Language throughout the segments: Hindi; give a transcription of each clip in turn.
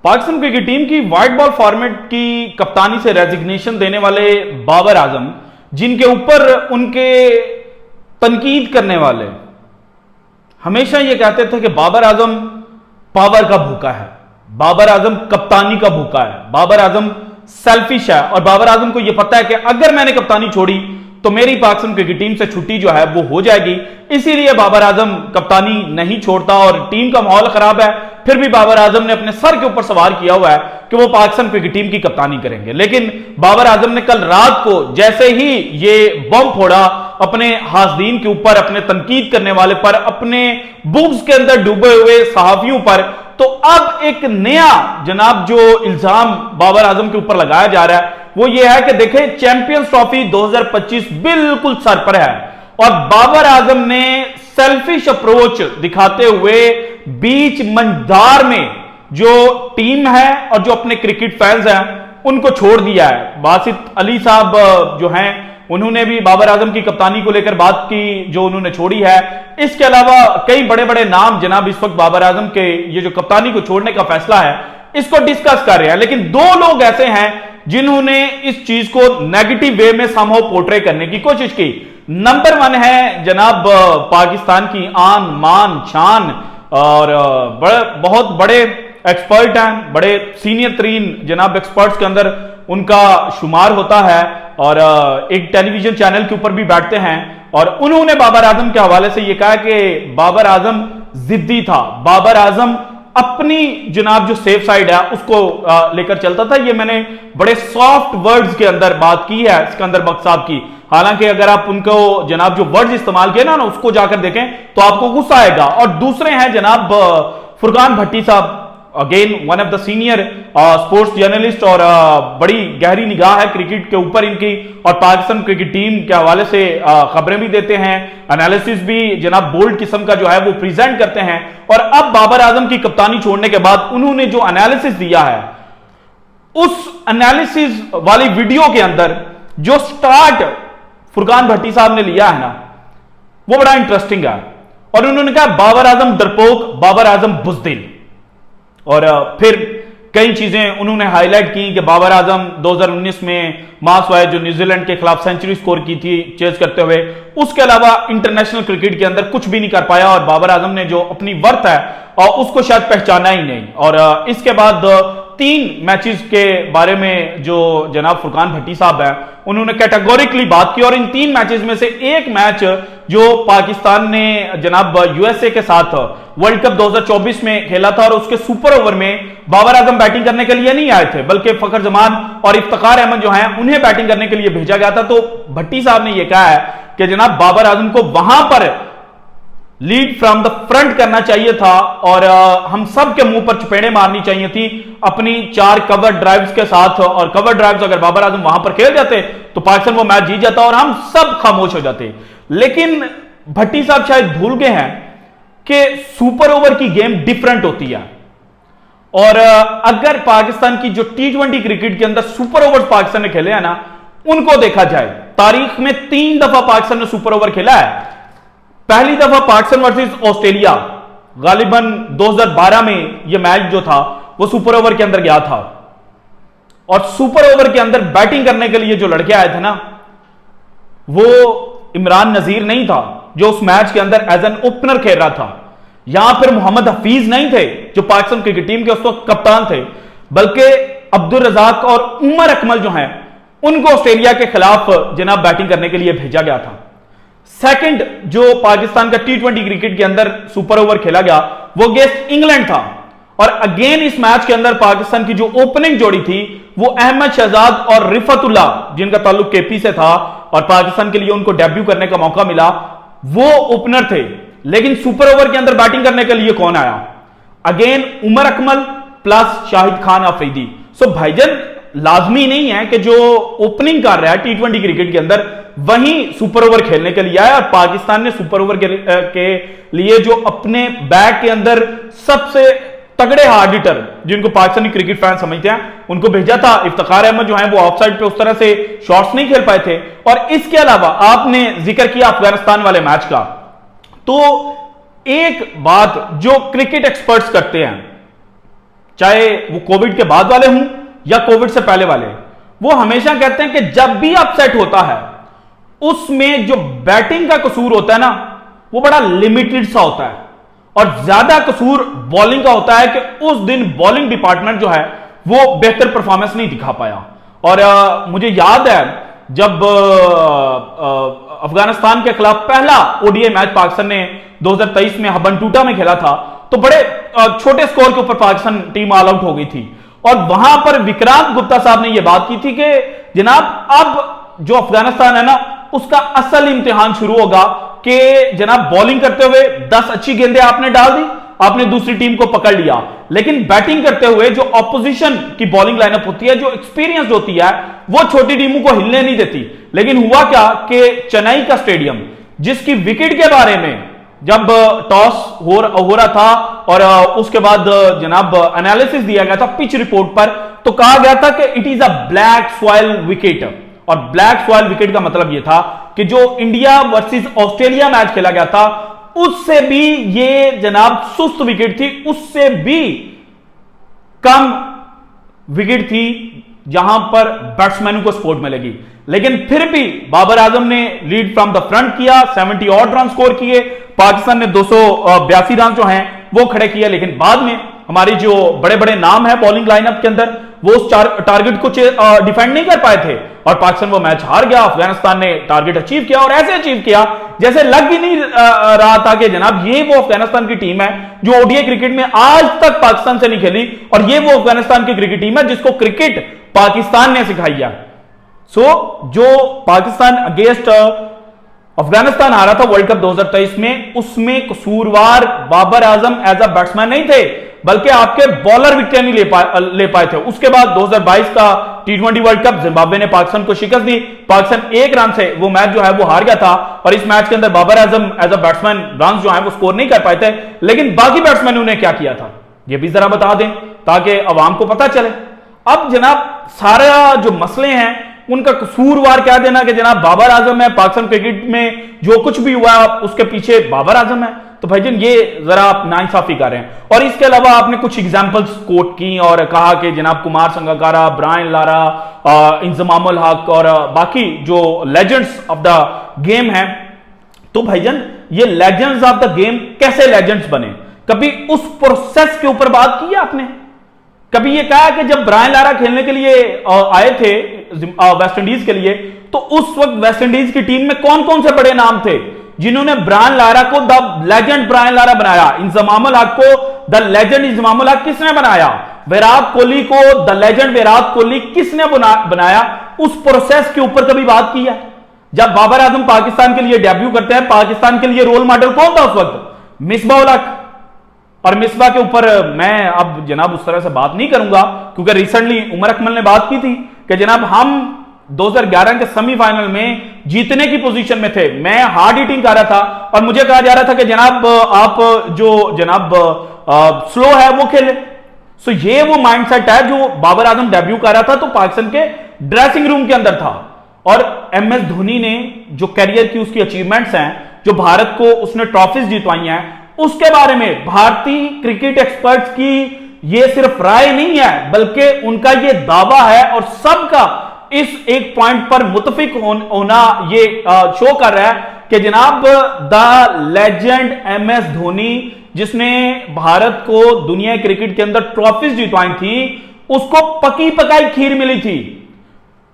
पाकिस्तान क्रिकेट टीम की व्हाइट बॉल फॉर्मेट की कप्तानी से रेजिग्नेशन देने वाले बाबर आजम, जिनके ऊपर उनके तनकीद करने वाले हमेशा यह कहते थे कि बाबर आजम पावर का भूखा है, बाबर आजम कप्तानी का भूखा है, बाबर आजम सेल्फिश है, और बाबर आजम को यह पता है कि अगर मैंने कप्तानी छोड़ी तो मेरी पाकिस्तान क्रिकेट टीम से छुट्टी जो है वो हो जाएगी। इसीलिए बाबर आजम कप्तानी नहीं छोड़ता और टीम का माहौल खराब है, फिर भी बाबर आजम ने अपने सर के ऊपर सवार किया हुआ है कि वो पाकिस्तान क्रिकेट टीम की कप्तानी करेंगे। लेकिन बाबर आजम ने कल रात को जैसे ही ये बम फोड़ा अपने हासदीन के ऊपर, अपने तनकीद करने वाले पर, अपने बुक्स के अंदर डूबे हुए सहाफियों पर, तो अब एक नया जनाब जो इल्जाम बाबर आजम के ऊपर लगाया जा रहा है वो ये है कि देखें चैंपियंस ट्रॉफी 2025 बिल्कुल सर पर है और बाबर आजम ने सेल्फिश अप्रोच दिखाते हुए बीच मंझधार में जो टीम है और जो अपने क्रिकेट फैंस हैं उनको छोड़ दिया है। बासित अली साहब जो हैं उन्होंने भी बाबर आजम की कप्तानी को लेकर बात की जो उन्होंने छोड़ी है। इसके अलावा कई बड़े बड़े नाम जनाब इस वक्त बाबर आजम के ये जो कप्तानी को छोड़ने का फैसला है इसको डिस्कस कर रहे हैं, लेकिन दो लोग ऐसे हैं जिन्होंने इस चीज को नेगेटिव वे में समहाउ पोर्ट्रे करने की कोशिश की। नंबर 1 है जनाब पाकिस्तान की आन मान शान और बहुत बड़े एक्सपर्ट हैं, बड़े सीनियर तरीन जनाब एक्सपर्ट्स के अंदर उनका शुमार होता है और एक टेलीविजन चैनल के ऊपर भी बैठते हैं और उन्होंने बाबर आजम के हवाले से यह कहा कि बाबर आजम जिद्दी था, बाबर आजम अपनी जनाब जो सेफ साइड है उसको लेकर चलता था। ये मैंने बड़े सॉफ्ट वर्ड्स के अंदर बात की है सिकंदर बख्श साहब की, हालांकि अगर आप उनको जनाब जो वर्ड्स इस्तेमाल किए ना उसको जाकर देखें तो आपको गुस्सा आएगा। और दूसरे हैं जनाब फुरकान भट्टी साहब, again one of the senior sports journalist और बड़ी गहरी निगाह है क्रिकेट के ऊपर इनकी और पाकिस्तान क्रिकेट टीम के हवाले से खबरें भी देते हैं, एनालिसिस भी जनाब बोल्ड किस्म का जो है वो प्रेजेंट करते हैं। और अब बाबर आजम की कप्तानी छोड़ने के बाद उन्होंने जो एनालिसिस दिया है उस एनालिसिस वाली वीडियो के अंदर जो स्टार्ट फुरकान भट्टी साहब ने लिया है ना वो बड़ा इंटरेस्टिंग है और उन्होंने कहा बाबर आजम डरपोक, बाबर आजम बुज़दिल। और फिर कई चीजें उन्होंने हाईलाइट की कि बाबर आजम 2019 में मार्सवाइज जो न्यूजीलैंड के खिलाफ सेंचुरी स्कोर की थी चेज करते हुए, उसके अलावा इंटरनेशनल क्रिकेट के अंदर कुछ भी नहीं कर पाया और बाबर आजम ने जो अपनी वर्थ है और उसको शायद पहचाना ही नहीं। और इसके बाद 3 मैचेस के बारे में जो जनाब फुरकान भट्टी साहब है उन्होंने कैटेगोरिकली बात की और इन 3 मैचेस में से एक मैच जो पाकिस्तान ने जनाब यूएसए के साथ वर्ल्ड कप 2024 में खेला था और उसके सुपर ओवर में बाबर आजम बैटिंग करने के लिए नहीं आए थे बल्कि फखर जमान और इफ्तिखार अहमद जो हैं उन्हें बैटिंग करने के लिए भेजा गया था। तो भट्टी साहब ने यह कहा है कि जनाब बाबर आजम को वहां पर लीड फ्रॉम द फ्रंट करना चाहिए था और हम सब के मुंह पर चपेड़े मारनी चाहिए थी अपनी 4 कवर ड्राइव्स के साथ। और कवर ड्राइव्स अगर बाबर आजम वहां पर खेल जाते तो पाकिस्तान वो मैच जीत जाता और हम सब खामोश हो जाते। लेकिन भट्टी साहब शायद भूल गए हैं कि सुपर ओवर की गेम डिफरेंट होती है और अगर पाकिस्तान की जो T20 क्रिकेट के अंदर सुपर ओवर पाकिस्तान ने खेले हैं ना उनको देखा जाए, तारीख में 3 दफा पाकिस्तान ने सुपर ओवर खेला है। पहली दफा पाकिस्तान वर्सेस ऑस्ट्रेलिया गालिबन 2012 में यह मैच जो था वो सुपर ओवर के अंदर गया था और सुपर ओवर के अंदर बैटिंग करने के लिए जो लड़के आए थे ना वो इमरान नजीर नहीं था जो उस मैच के अंदर एज एन ओपनर खेल रहा था, यहां पर मोहम्मद हफीज नहीं थे जो पाकिस्तान क्रिकेट टीम के उस वक्त कप्तान थे, बल्कि अब्दुल रजाक और उमर अकमल जो हैं उनको ऑस्ट्रेलिया के खिलाफ जनाब बैटिंग करने के लिए भेजा गया था। सेकंड जो पाकिस्तान का T20 क्रिकेट के अंदर सुपर ओवर खेला गया वो गेस्ट इंग्लैंड था और अगेन इस मैच के अंदर पाकिस्तान की जो ओपनिंग जोड़ी थी वो अहमद शहजाद और रिफतुल्लाह जिनका ताल्लुक केपी से था और पाकिस्तान के लिए उनको डेब्यू करने का मौका मिला, वो ओपनर थे। लेकिन सुपर ओवर के अंदर बैटिंग करने के लिए कौन आया? Again Umar Akmal plus Shahid Khan Afridi. So भाईजान लाजमी नहीं है कि जो ओपनिंग कर रहा है T20 क्रिकेट के अंदर वहीं सुपर ओवर खेलने के लिए आया और पाकिस्तान ने सुपर ओवर के लिए जो अपने बैग के अंदर सबसे तगड़े हार्ड हिटर जिनको पाकिस्तानी क्रिकेट फैन समझते हैं उनको भेजा था। इफ्तिखार अहमद जो है वो ऑफसाइड पे उस तरह से शॉट्स नहीं खेल पाए थे। और इसके अलावा आपने जिक्र किया अफगानिस्तान वाले मैच का, तो एक बात जो क्रिकेट एक्सपर्ट्स करते हैं चाहे वो कोविड के बाद वाले हों या कोविड से पहले वाले, वो हमेशा कहते हैं कि जब भी अपसेट होता है उसमें जो बैटिंग का कसूर होता है ना, वो बड़ा लिमिटेड सा होता है और ज्यादा कसूर बॉलिंग का होता है कि उस दिन बॉलिंग डिपार्टमेंट जो है वो बेहतर परफॉर्मेंस नहीं दिखा पाया। और मुझे याद है जब अफगानिस्तान के खिलाफ पहला ओडीआई मैच पाकिस्तान ने 2023 में हबनटूटा में खेला था, तो बड़े छोटे स्कोर के ऊपर पाकिस्तान टीम ऑल आउट हो गई थी और वहां पर विक्रांत गुप्ता साहब ने यह बात की थी कि जनाब अब जो अफगानिस्तान है ना, उसका असल इम्तिहान शुरू होगा कि जनाब बॉलिंग करते हुए 10 अच्छी गेंदें आपने डाल दी, आपने दूसरी टीम को पकड़ लिया, लेकिन बैटिंग करते हुए जो ऑपोजिशन की बॉलिंग लाइनअप होती है, जो एक्सपीरियंस होती है, वो छोटी टीमों को हिलने नहीं देती। लेकिन हुआ क्या कि चेन्नई का स्टेडियम, जिसकी विकेट के बारे में जब टॉस हो रहा था और उसके बाद जनाब एनालिसिस दिया गया था पिच रिपोर्ट पर, तो कहा गया था कि it is a black soil wicket. और ब्लैक सॉइल विकेट का मतलब यह था कि जो इंडिया वर्सेस ऑस्ट्रेलिया मैच खेला गया था, उससे भी ये जनाब सुस्त विकेट थी, उससे भी कम विकेट थी जहां पर बैट्समैनों को सपोर्ट मिलेगी। लेकिन फिर भी बाबर आजम ने लीड फ्रॉम द फ्रंट किया, 70 ऑड रन स्कोर किए, पाकिस्तान ने 282 रन जो हैं वो खड़े किए। लेकिन बाद में हमारी जो बड़े बड़े नाम है बॉलिंग लाइनअप के अंदर, वो उस टारगेट को डिफेंड नहीं कर पाए थे और पाकिस्तान वो मैच हार गया। अफगानिस्तान ने टारगेट अचीव किया और ऐसे अचीव किया जैसे लग ही नहीं रहा था कि जनाब ये वो अफगानिस्तान की टीम है जो ओडीआई क्रिकेट में आज तक पाकिस्तान से नहीं खेली, और ये वो अफगानिस्तान की क्रिकेट टीम है जिसको क्रिकेट पाकिस्तान ने सिखाई है। जो पाकिस्तान अगेंस्ट अफगानिस्तान हारा था वर्ल्ड कप 2023 में, उसमें कसूरवार Babar Azam as a batsman नहीं थे, बल्कि आपके बॉलर विकेट नहीं ले पाए थे। उसके बाद 2022 का T20 वर्ल्ड कप जिम्बाब्वे ने पाकिस्तान को शिकस्त दी, पाकिस्तान 1 रन से वो मैच जो है वो हार गया था और इस मैच के अंदर Babar Azam as a batsman run जो है वो स्कोर नहीं कर पाए थे। लेकिन बाकी बैट्समैनों ने क्या किया था ये भी जरा बता दें ताकि अवाम को पता चले। अब जनाब सारा जो मसले हैं उनका कसूरवार क्या देना कि जनाब बाबर आजम है, पाकिस्तान क्रिकेट में जो कुछ भी हुआ उसके पीछे बाबर आजम है, तो भाईजान ये जरा आप नाइंसाफी कर रहे हैं। और इसके अलावा आपने कुछ एग्जांपल्स कोट की और कहा कि जनाब कुमार संगकारा, ब्रायन लारा, इंजमामुल हक और बाकी जो लेजेंड्स ऑफ द गेम हैं, तो भाईजान ये लेजेंड्स ऑफ द गेम कैसे लेजेंड्स बने? कभी उस प्रोसेस के ऊपर बात की है आपने? कभी ये कहा कि जब ब्रायन लारा खेलने के लिए आए थे वेस्ट इंडीज के लिए, तो उस वक्त वेस्ट इंडीज की टीम में कौन कौन से बड़े नाम थे जिन्होंने ब्रायन लारा को द लेजेंड ब्रायन लारा बनाया? इंजमामुल हक को द लेजेंड इंजमामुल हक किसने बनाया? विराट कोहली को द लेजेंड विराट कोहली किसने बनाया? उस प्रोसेस के ऊपर कभी बात की है? जब बाबर आजम पाकिस्तान के लिए डेब्यू करते हैं, पाकिस्तान के लिए रोल मॉडल कौन था उस वक्त? मिसबाह उल हक। और मिसबाह के ऊपर मैं अब जनाब उस तरह से बात नहीं करूंगा क्योंकि रिसेंटली उमर अकमल ने बात की थी कि जनाब हम 2011 के सेमीफाइनल में जीतने की पोजीशन में थे, मैं हार्ड हिटिंग कर रहा था और मुझे कहा जा रहा था कि जनाब आप जो जनाब स्लो है वो खेले। सो ये वो माइंडसेट है जो बाबर आजम डेब्यू कर रहा था तो पाकिस्तान के ड्रेसिंग रूम के अंदर था। और एमएस धोनी ने जो कैरियर की उसकी अचीवमेंट्स हैं, जो भारत को उसने ट्रॉफीज जीतवाई हैं, उसके बारे में भारतीय क्रिकेट एक्सपर्ट्स की ये सिर्फ राय नहीं है बल्कि उनका ये दावा है और सबका इस एक पॉइंट पर मुत्तफिक होना ये शो कर रहा है कि जनाब द लेजेंड एमएस धोनी जिसने भारत को दुनिया क्रिकेट के अंदर ट्रॉफीज जीतवाई थी, उसको पकी पकाई खीर मिली थी।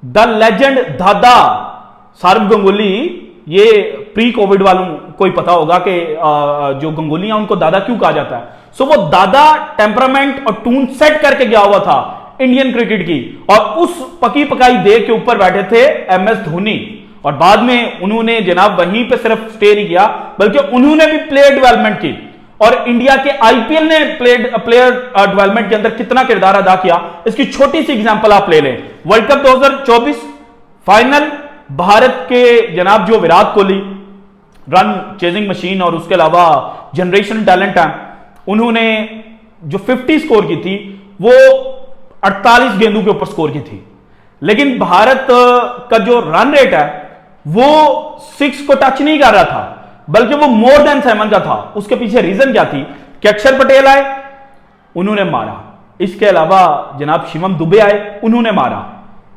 द लेजेंड दादा सौरव गंगुली, ये प्री कोविड वालों को ही पता होगा कि जो गंगुली हैं उनको दादा क्यों कहा जाता है। सो वो दादा टेम्परामेंट और टून सेट करके गया हुआ था इंडियन क्रिकेट की, और उस पकी पकाई देह के ऊपर बैठे थे एमएस धोनी। और बाद में उन्होंने जनाब वहीं पे सिर्फ स्टे नहीं किया बल्कि उन्होंने भी प्लेयर डेवलपमेंट की, और इंडिया के आईपीएल ने प्लेयर डेवलपमेंट के अंदर कितना किरदार अदा किया, इसकी छोटी सी एग्जांपल आप ले लें। वर्ल्ड कप 2024 फाइनल, भारत के जनाब जो Virat Kohli run chasing machine और उसके अलावा जनरेशन टैलेंट है, उन्होंने जो 50 स्कोर की थी वो 48 गेंदों के ऊपर स्कोर की थी। लेकिन भारत का जो रन रेट है वो 6 को टच नहीं कर रहा था बल्कि वो मोर देन 7 का था। उसके पीछे रीजन क्या थी कि अक्षर पटेल आए, उन्होंने मारा, इसके अलावा जनाब शिवम दुबे आए, उन्होंने मारा।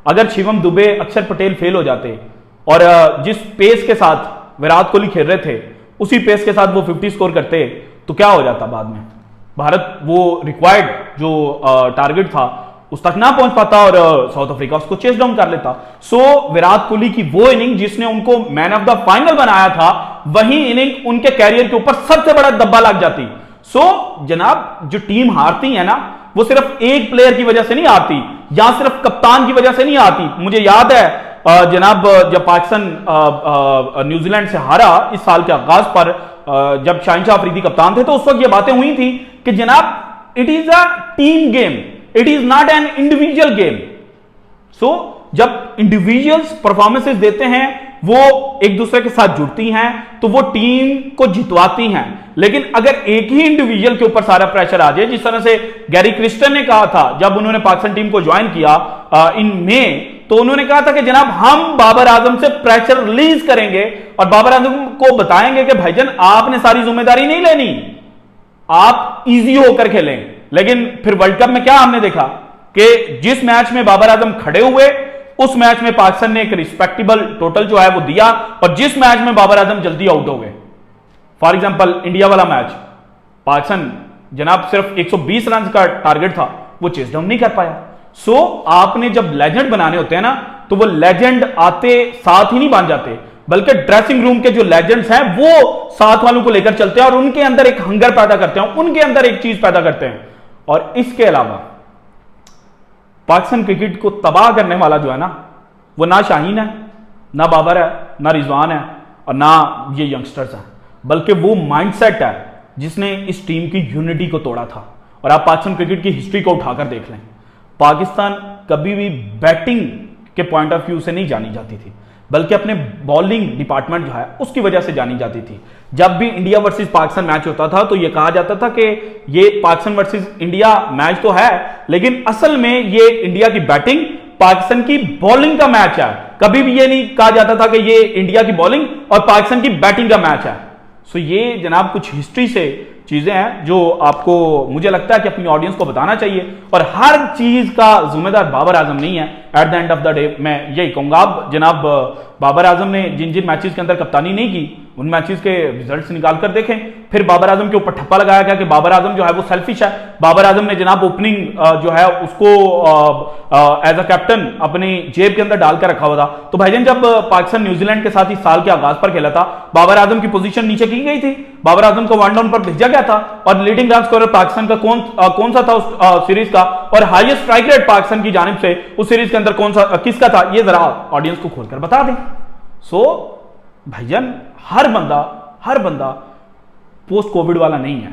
अगर शिवम दुबे, अक्षर पटेल फेल हो जाते और जिस पेस के साथ विराट कोहली खेल रहे थे उसी पेस के साथ वो 50 स्कोर करते तो क्या हो जाता बाद में? भारत वो रिक्वायर्ड जो टारगेट था उस तक ना पहुंच पाता और साउथ अफ्रीका उसको चेस डाउन कर लेता। सो विराट कोहली की वो इनिंग जिसने उनको मैन ऑफ द फाइनल बनाया था, वही इनिंग उनके कैरियर के ऊपर सबसे बड़ा धब्बा लग जाती। सो जनाब, जो टीम हारती है ना, वो सिर्फ एक प्लेयर की वजह से नहीं आती या सिर्फ कप्तान की वजह से नहीं आती। मुझे याद है जनाब, जब पाकिस्तान न्यूजीलैंड से हारा इस साल के आगाज पर, जब शाहिनशाह अफरीदी कप्तान थे, तो उस वक्त ये बातें हुई थी कि जनाब it is a team game, it is not an individual game. So जब इंडिविजुअल्स परफॉर्मेंसेस देते हैं, वो एक दूसरे के साथ जुड़ती हैं तो वो टीम को जितवाती हैं। लेकिन अगर एक ही इंडिविजुअल के ऊपर सारा प्रेशर आ जाए, जिस तरह से गैरी क्रिस्टन ने कहा था जब उन्होंने पाकिस्तान टीम को ज्वाइन किया इन मई, तो उन्होंने कहा था कि जनाब हम बाबर आजम से प्रेशर रिलीज करेंगे और बाबर आजम को बताएंगे कि भाईजान आपने सारी जिम्मेदारी नहीं लेनी, आप इजी होकर खेलें। लेकिन फिर वर्ल्ड कप में क्या हमने देखा कि जिस मैच में बाबर आजम खड़े हुए उस मैच में पाकिस्तान ने एक रिस्पेक्टेबल टोटल जो है वो दिया, और जिस मैच में बाबर आजम जल्दी आउट हो गए, फॉर एग्जांपल इंडिया वाला मैच, पाकिस्तान जनाब सिर्फ 120 रन का टारगेट था, वो चेस डाउन नहीं कर पाया। सो आपने जब लेजेंड बनाने होते हैं ना, तो वो लेजेंड आते साथ ही नहीं बन जाते, बल्कि ड्रेसिंग रूम के जो लेजेंड्स हैं वो साथ वालों को लेकर चलते हैं और उनके अंदर एक हंगर पैदा करते हैं, उनके अंदर एक चीज पैदा करते हैं। और इसके अलावा पाकिस्तान क्रिकेट को तबाह करने वाला जो है ना, वो ना शाहीन है, ना बाबर है, ना रिजवान है और ना ये यंगस्टर्स हैं, बल्कि वो माइंडसेट है जिसने इस टीम की यूनिटी को तोड़ा था। और आप पाकिस्तान क्रिकेट की हिस्ट्री को उठाकर देख लें, पाकिस्तान कभी भी बैटिंग के पॉइंट ऑफ व्यू से नहीं जानी जाती थी, बल्कि अपने बॉलिंग डिपार्टमेंट जो है उसकी वजह से जानी जाती थी। जब भी इंडिया वर्सेस पाकिस्तान मैच होता था तो यह कहा जाता था कि ये पाकिस्तान वर्सेस इंडिया मैच तो है, लेकिन असल में ये इंडिया की बैटिंग पाकिस्तान की बॉलिंग का मैच है। कभी भी ये नहीं कहा जाता था कि ये इंडिया की बॉलिंग और पाकिस्तान की बैटिंग का मैच है। सो ये जनाब कुछ हिस्ट्री से चीजें हैं जो आपको, मुझे लगता है कि अपनी ऑडियंस को बताना चाहिए। और हर चीज का जिम्मेदार बाबर आजम नहीं है। At the end of the day मैं यही कहूंगा, आप जनाब बाबर आजम ने जिन जिन मैचेस के अंदर कप्तानी नहीं की, उन मैचेस के रिजल्ट्स निकाल कर देखें। फिर बाबर आजम के ऊपर ठप्पा लगाया गया कि बाबर आजम जो है वो सेल्फिश है। बाबर आजम ने जनाब ओपनिंग जो है उसको एज अ कैप्टन अपनी जेब के अंदर डालकर रखा हुआ था। तो भाईजान जब पाकिस्तान न्यूजीलैंड के साथ इस साल के आगाज पर खेला था, बाबर आजम की पोजीशन नीचे की गई थी, बाबर आजम को वन डाउन पर भेजा गया था और लीडिंग रन स्कोरर पाकिस्तान का कौन सा था उस सीरीज का, और हाईएस्ट स्ट्राइक रेट पाकिस्तान की जानिब से उस सीरीज के अंदर कौन सा किसका था, ये जरा ऑडियंस को खोलकर बता दें। सो भाईजान हर बंदा पोस्ट कोविड वाला नहीं है।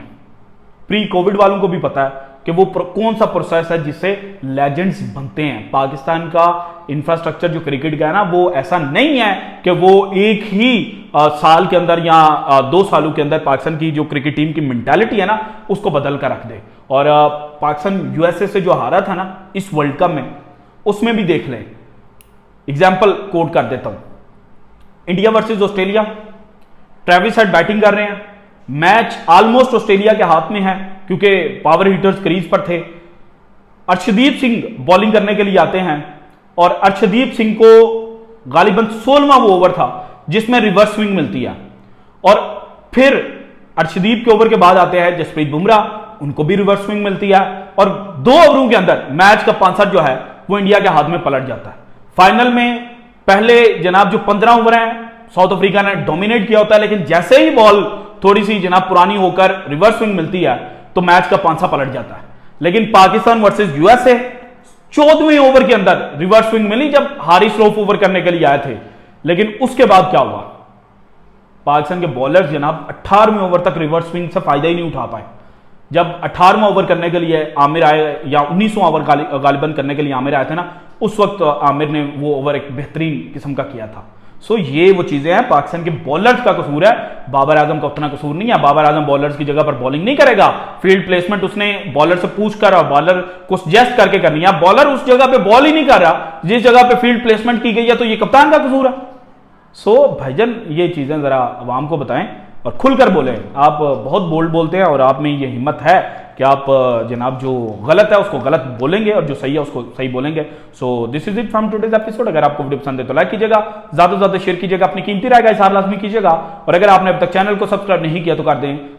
प्री कोविड वालों को भी पता है कि वो कौन सा प्रोसेस है जिससे लेजेंड्स बनते हैं। पाकिस्तान का इंफ्रास्ट्रक्चर जो क्रिकेट का है ना, वो ऐसा नहीं है कि वो एक ही साल के अंदर या 2 सालों के अंदर पाकिस्तान की जो क्रिकेट टीम की मेंटालिटी है ना, उसको बदल कर रख दे। और पाकिस्तान यूएसए से जो हारा था ना इस वर्ल्ड कप में, उसमें भी देख लें। एग्जाम्पल कोट कर देता हूं, India versus Australia, Travis head batting कर रहे हैं, मैच ऑलमोस्ट ऑस्ट्रेलिया के हाथ में है क्योंकि पावर हिटर्स क्रीज पर थे। अर्शदीप सिंह बॉलिंग करने के लिए आते हैं और अर्शदीप सिंह को गालिबन 16वां वो ओवर था जिसमें रिवर्स स्विंग मिलती है, और फिर अर्शदीप के ओवर के बाद आते हैं जसप्रीत बुमराह, उनको भी रिवर्स स्विंग मिलती है और 2 ओवरों के अंदर मैच का 65 जो है वो इंडिया के हाथ में पलट जाता है। फाइनल में पहले जनाब जो 15 ओवर हैं साउथ अफ्रीका ने डोमिनेट किया होता है, लेकिन जैसे ही बॉल थोड़ी सी जनाब पुरानी होकर रिवर्स स्विंग मिलती है तो मैच का पांसा पलट जाता है। लेकिन पाकिस्तान वर्सेस यूएसए 14वें ओवर के अंदर रिवर्स स्विंग मिली जब हारिस रऊफ ओवर करने के लिए आए थे, लेकिन उसके बाद क्या हुआ, पाकिस्तान के बॉलर्स जनाब 18वें ओवर तक रिवर्स स्विंग से फायदा ही नहीं उठा पाए। जब 18वां ओवर करने के लिए आमिर आए या 19वां ओवर गालिबन करने के लिए आमिर आए थे ना, उस वक्त आमिर ने वो ओवर एक बेहतरीन किस्म का किया था। सो ये वो चीजें हैं, पाकिस्तान के बॉलर्स का कसूर है, बाबर आजम का उतना कसूर नहीं है। बाबर आजम बॉलर्स की जगह पर बॉलिंग नहीं करेगा, फील्ड प्लेसमेंट उसने बॉलर से पूछ कर और बॉलर को सजेस्ट करके करनी है। बॉलर उस जगह पे बॉल ही नहीं कर रहा जिस जगह पे फील्ड प्लेसमेंट की गई है, तो ये कप्तान का कसूर है। सो भाईजान ये चीजें जरा आवाम को बताएं और खुलकर बोलें। आप बहुत बोल्ड बोलते हैं और आप में ये हिम्मत है कि आप जनाब जो गलत है उसको गलत बोलेंगे और जो सही है उसको सही बोलेंगे। So this is it from today's episode. अगर आपको वीडियो पसंद है तो लाइक कीजिएगा, ज्यादा से ज्यादा शेयर कीजिएगा, अपनी कीमती राय का इज़हार लाजमी कीजिएगा, और अगर आपने अब तक चैनल को सब्सक्राइब नहीं किया तो कर दें।